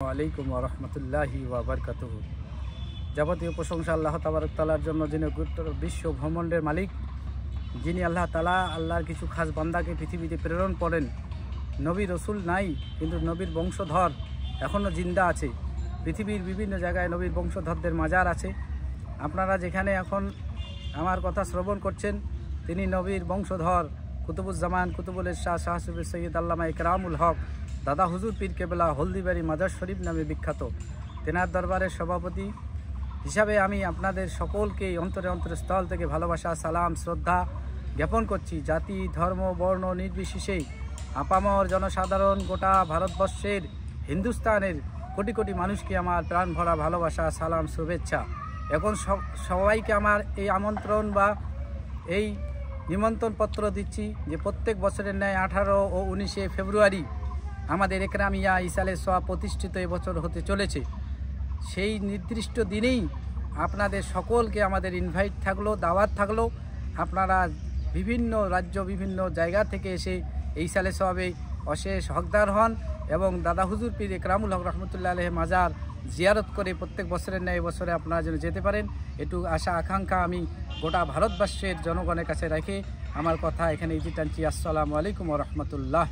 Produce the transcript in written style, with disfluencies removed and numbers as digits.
আলাইকুম রহমতুল্লাহি ওয়াবারকাতুহু। যাবতীয় প্রশংসা আল্লাহ তাবারক তাআলার জন্য, যিনি বিশ্ব ব্রহ্মাণ্ডের মালিক, যিনি আল্লাহ তাআলা আল্লাহর কিছু খাস বান্দাকে পৃথিবীতে প্রেরণ করেন। নবী রসুল নাই, কিন্তু নবীর বংশধর এখনও জিন্দা আছে। পৃথিবীর বিভিন্ন জায়গায় নবীর বংশধরদের মাজার আছে। আপনারা যেখানে এখন আমার কথা শ্রবণ করছেন, তিনি নবীর বংশধর কুতুবুজ্জামান কুতুবুল ইরশাদ শাহ সৈয়দ আল্লামা ইকরামুল হক দাদা হুজুর পীর কেবলা হলদিবাড়ি মাজার শরীফ নামে বিখ্যাত। তেনার দরবারের সভাপতি হিসাবে আমি আপনাদের সকলকে অন্তরে স্থল থেকে ভালোবাসা, সালাম, শ্রদ্ধা জ্ঞাপন করছি। জাতি, ধর্ম, বর্ণ নির্বিশেষে আপামর জনসাধারণ, গোটা ভারতবর্ষের, হিন্দুস্তানের কোটি কোটি মানুষকে আমার প্রাণ ভরা ভালোবাসা, সালাম, শুভেচ্ছা। এখন সবাইকে আমার এই আমন্ত্রণ বা এই নিমন্ত্রণপত্র দিচ্ছি যে প্রত্যেক বছরের ন্যায় 18 ও 19 ফেব্রুয়ারি আমাদের একরামিয়া ইসালে সোয়া প্রতিষ্ঠিত এবছর হতে চলেছে। সেই নির্দিষ্ট দিনেই আপনাদের সকলকে আমাদের ইনভাইট থাকলো, দাওয়াত থাকলো। আপনারা বিভিন্ন রাজ্য, বিভিন্ন জায়গা থেকে এসে এই সালে সোয়াবে অশেষ হকদার হন এবং দাদা হুজুর পীর ইকরামুল হক রহমতুল্লাহ আলাইহি মাজার জিয়ারত করে প্রত্যেক বছরের ন্যায় এবছরে আপনারা যেন যেতে পারেন, একটু আশা আকাঙ্ক্ষা আমি গোটা ভারতবর্ষের জনগণের কাছে রেখে আমার কথা এখানে ইতি টানছি। আসসালামু আলাইকুম রহমতুল্লাহ।